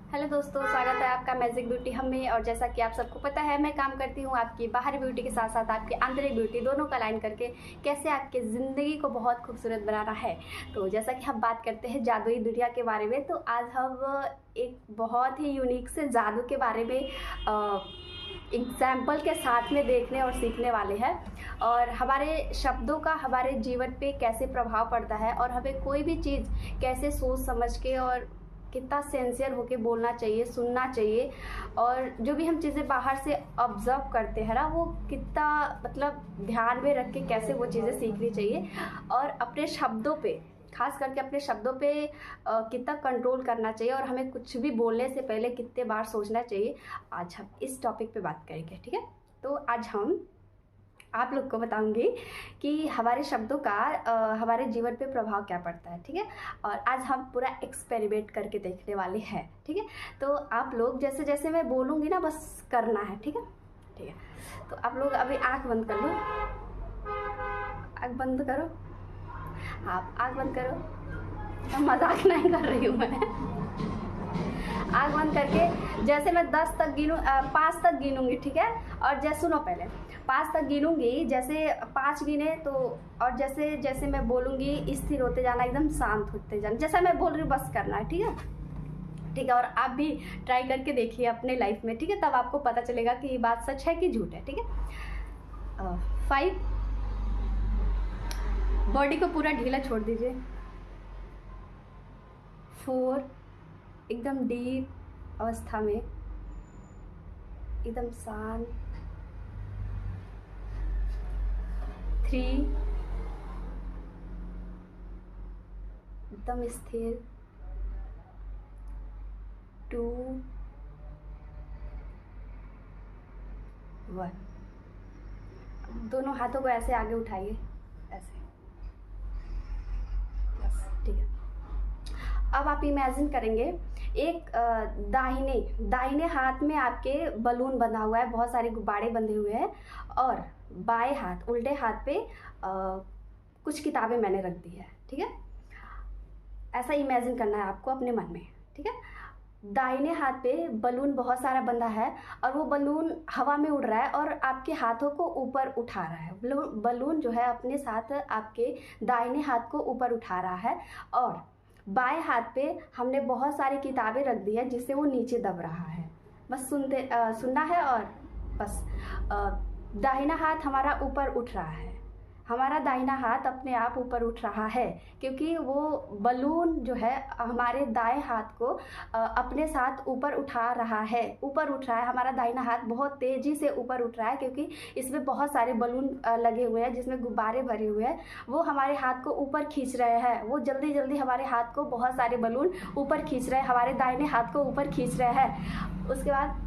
Hello दोस्तों, स्वागत है आपका मैजिक ब्यूटी हम में। और जैसा कि आप सबको पता है, मैं काम करती हूँ आपकी बाहरी ब्यूटी के साथ साथ आपकी आंतरिक ब्यूटी दोनों का लाइन करके कैसे आपके ज़िंदगी को बहुत खूबसूरत बनाना है। तो जैसा कि हम बात करते हैं जादुई दुनिया के बारे में, तो आज हम एक बहुत ही यूनिक से जादू के बारे में एग्जाम्पल के साथ में देखने और सीखने वाले हैं। और हमारे शब्दों का हमारे जीवन पे कैसे प्रभाव पड़ता है और हमें कोई भी चीज़ कैसे सोच समझ के और कितना सेंसियर होके बोलना चाहिए, सुनना चाहिए। और जो भी हम चीज़ें बाहर से ऑब्जर्व करते हैं ना, वो कितना मतलब ध्यान में रख के कैसे वो चीज़ें सीखनी चाहिए। और अपने शब्दों पे, खास करके अपने शब्दों पे कितना कंट्रोल करना चाहिए और हमें कुछ भी बोलने से पहले कितने बार सोचना चाहिए, आज हम इस टॉपिक पे बात करेंगे। ठीक है, तो आज हम आप लोग को बताऊंगी कि हमारे शब्दों का हमारे जीवन पे प्रभाव क्या पड़ता है। ठीक है, और आज हम पूरा एक्सपेरिमेंट करके देखने वाले हैं। ठीक है, तो आप लोग जैसे जैसे मैं बोलूँगी ना, बस करना है। ठीक है, ठीक है। तो आप लोग अभी आँख बंद कर लो, आँख बंद करो, आप आँख बंद करो। मजाक नहीं कर रही हूँ मैं। आँख बंद करके जैसे मैं 10 तक गिनूँ, 5 तक गिनूंगी। ठीक है, और जैसे सुनो, पहले 5 तक गिनूंगी, जैसे 5 गिने तो, और जैसे जैसे मैं बोलूँगी स्थिर होते जाना, एकदम शांत होते जाना, जैसा मैं बोल रही हूँ बस करना है। ठीक है, ठीक है। और आप भी ट्राई करके देखिए अपने लाइफ में। ठीक है, तब आपको पता चलेगा कि ये बात सच है कि झूठ है। ठीक है, 5, बॉडी को पूरा ढीला छोड़ दीजिए। 4, एकदम डीप अवस्था में, एकदम शांत। 3, एकदम स्थिर। 2, 1। दोनों हाथों को ऐसे आगे उठाइए, ऐसे, बस। ठीक है, अब आप इमेजिन करेंगे एक दाहिने हाथ में आपके बलून बंधा हुआ है, बहुत सारे गुब्बारे बंधे हुए हैं। और बाएं हाथ, उल्टे हाथ पे कुछ किताबें मैंने रख दी है। ठीक है, ऐसा इमेजिन करना है आपको अपने मन में। ठीक है, दाहिने हाथ पे बलून बहुत सारा बंधा है और वो बलून हवा में उड़ रहा है और आपके हाथों को ऊपर उठा रहा है। बलून जो है अपने साथ आपके दाहिने हाथ को ऊपर उठा रहा है। और बाएं हाथ पे हमने बहुत सारी किताबें रख दी है जिससे वो नीचे दब रहा है। बस सुनना है। और बस दाहिना हाथ हमारा ऊपर उठ रहा है, हमारा दाहिना हाथ अपने आप ऊपर उठ रहा है, क्योंकि वो बलून जो है हमारे दाएं हाथ को अपने साथ ऊपर उठा रहा है। ऊपर उठ रहा है, हमारा दाहिना हाथ बहुत तेज़ी से ऊपर उठ रहा है, क्योंकि इसमें बहुत सारे बलून लगे हुए हैं जिसमें गुब्बारे भरे हुए हैं। वो हमारे हाथ को ऊपर खींच रहे हैं, वो जल्दी जल्दी हमारे हाथ को बहुत सारे बलून ऊपर खींच रहे हैं, हमारे दाहिने हाथ को ऊपर खींच रहे हैं। उसके बाद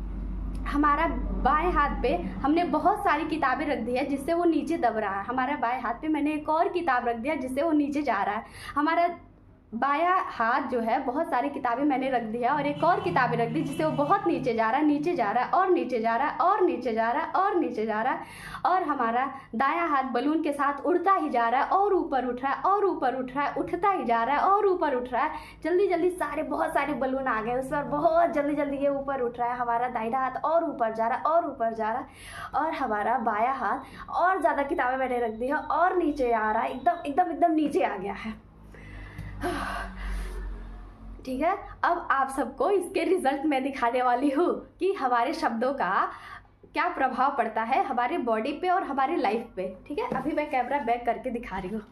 हमारा बाएं हाथ पे हमने बहुत सारी किताबें रख दी है जिससे वो नीचे दब रहा है। हमारा बाएं हाथ पे मैंने एक और किताब रख दिया जिससे वो नीचे जा रहा है। हमारा बायां हाथ जो है, बहुत सारी किताबें मैंने रख दी है और एक और किताबें रख दी जिससे वो बहुत नीचे जा रहा है, नीचे जा रहा है और नीचे जा रहा है और नीचे जा रहा है और नीचे जा रहा है। और हमारा दायां हाथ बलून के साथ उड़ता ही जा रहा है और ऊपर उठ रहा है और ऊपर उठ रहा है, उठता ही जा रहा है और ऊपर उठ रहा है। जल्दी जल्दी बहुत सारे बलून आ गए उस पर, बहुत जल्दी जल्दी ये ऊपर उठ रहा है। हमारा दाहिना हाथ और ऊपर जा रहा है और ऊपर जा रहा है। और हमारा बायां हाथ और ज़्यादा किताबें मैंने रख दी है और नीचे आ रहा है, एकदम एकदम एकदम नीचे आ गया है। ठीक है, अब आप सबको इसके रिजल्ट मैं दिखाने वाली हूँ कि हमारे शब्दों का क्या प्रभाव पड़ता है हमारे बॉडी पे और हमारे लाइफ पे। ठीक है, अभी मैं कैमरा बैक करके दिखा रही हूँ।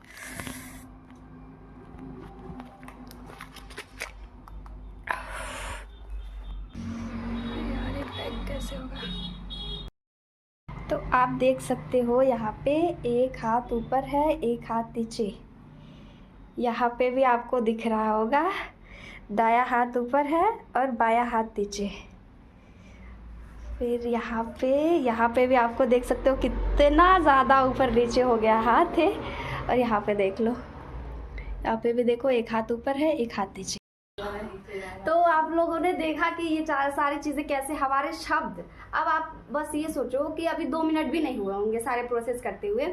कैसे होगा, तो आप देख सकते हो यहाँ पे एक हाथ ऊपर है, एक हाथ नीचे। यहाँ पे भी आपको दिख रहा होगा, दायां हाथ ऊपर है और बायां हाथ नीचे। फिर यहाँ पे भी आपको देख सकते हो कितना ज़्यादा ऊपर नीचे हो गया हाथ है। और यहाँ पे देख लो, यहाँ पे भी देखो, एक हाथ ऊपर है, एक हाथ नीचे। तो आप लोगों ने देखा कि ये सारी चीज़ें कैसे हमारे शब्द, अब आप बस ये सोचो कि अभी 2 मिनट भी नहीं हुए होंगे सारे प्रोसेस करते हुए,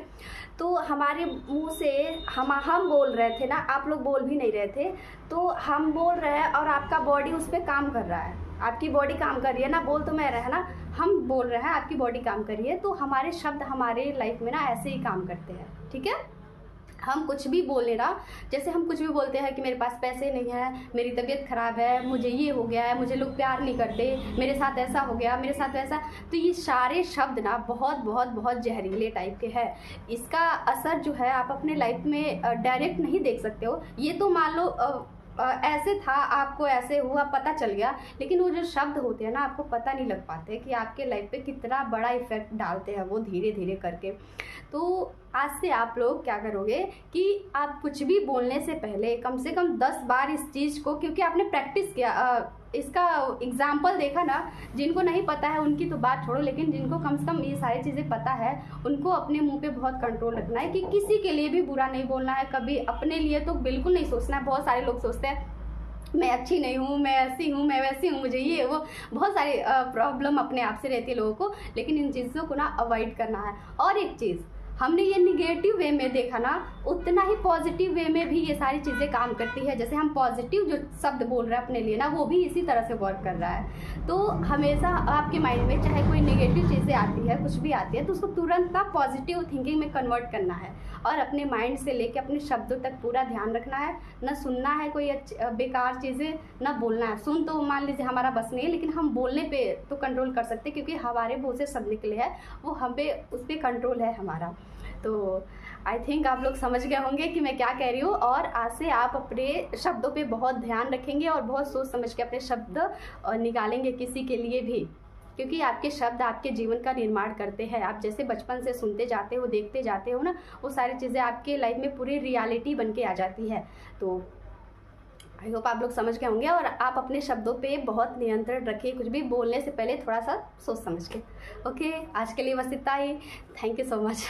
तो हमारे मुंह से हम बोल रहे थे ना, आप लोग बोल भी नहीं रहे थे, तो हम बोल रहे हैं और आपका बॉडी उस पर काम कर रहा है, आपकी बॉडी काम कर रही है ना, बोल तो मैं रहा है ना, हम बोल रहे हैं, आपकी बॉडी काम कर रही है। तो हमारे शब्द हमारे लाइफ में ना ऐसे ही काम करते हैं, ठीक है। हम कुछ भी बोल रहा, जैसे हम कुछ भी बोलते हैं कि मेरे पास पैसे नहीं है, मेरी तबीयत ख़राब है, मुझे ये हो गया है, मुझे लोग प्यार नहीं करते, मेरे साथ ऐसा हो गया, मेरे साथ वैसा, तो ये सारे शब्द ना बहुत बहुत बहुत जहरीले टाइप के हैं। इसका असर जो है आप अपने लाइफ में डायरेक्ट नहीं देख सकते हो। ये तो मान लो ऐसे था, आपको ऐसे हुआ, पता चल गया, लेकिन वो जो शब्द होते हैं ना, आपको पता नहीं लग पाते कि आपके लाइफ पे कितना बड़ा इफेक्ट डालते हैं वो धीरे धीरे करके। तो आज से आप लोग क्या करोगे कि आप कुछ भी बोलने से पहले कम से कम 10 बार इस चीज़ को, क्योंकि आपने प्रैक्टिस किया, इसका एग्जाम्पल देखा ना, जिनको नहीं पता है उनकी तो बात छोड़ो, लेकिन जिनको कम से कम ये सारी चीज़ें पता है उनको अपने मुंह पे बहुत कंट्रोल रखना है कि किसी के लिए भी बुरा नहीं बोलना है कभी, अपने लिए तो बिल्कुल नहीं सोचना है। बहुत सारे लोग सोचते हैं मैं अच्छी नहीं हूँ, मैं ऐसी हूँ, मैं वैसी हूँ, मुझे ये वो बहुत सारी प्रॉब्लम अपने आप से रहती है लोगों को, लेकिन इन चीज़ों को ना अवॉइड करना है। और एक चीज़ हमने ये निगेटिव वे में देखा ना, उतना ही पॉजिटिव वे में भी ये सारी चीज़ें काम करती है। जैसे हम पॉजिटिव जो शब्द बोल रहे हैं अपने लिए ना, वो भी इसी तरह से वर्क कर रहा है। तो हमेशा आपके माइंड में चाहे कोई नेगेटिव चीज़ें आती है, कुछ भी आती है, तो उसको तुरंत ना पॉजिटिव थिंकिंग में कन्वर्ट करना है और अपने माइंड से लेके अपने शब्दों तक पूरा ध्यान रखना है। ना सुनना है कोई बेकार चीज़ें, ना बोलना है। सुन तो मान लीजिए हमारा बस नहीं है, लेकिन हम बोलने पे तो कंट्रोल कर सकते हैं, क्योंकि हमारे मुँह से शब्द निकले हैं, वो हम पे उस पर कंट्रोल है हमारा। तो आई थिंक आप लोग समझ गए होंगे कि मैं क्या कह रही हूँ, और आज से आप अपने शब्दों पे बहुत ध्यान रखेंगे और बहुत सोच समझ के अपने शब्द निकालेंगे किसी के लिए भी, क्योंकि आपके शब्द आपके जीवन का निर्माण करते हैं। आप जैसे बचपन से सुनते जाते हो, देखते जाते हो ना, वो सारी चीज़ें आपके लाइफ में पूरी रियलिटी बन के आ जाती है। तो आई होप आप लोग समझ गए होंगे, और आप अपने शब्दों पे बहुत नियंत्रण रखिए, कुछ भी बोलने से पहले थोड़ा सा सोच समझ के। ओके, आज के लिए बस इतना ही। Thank you so much.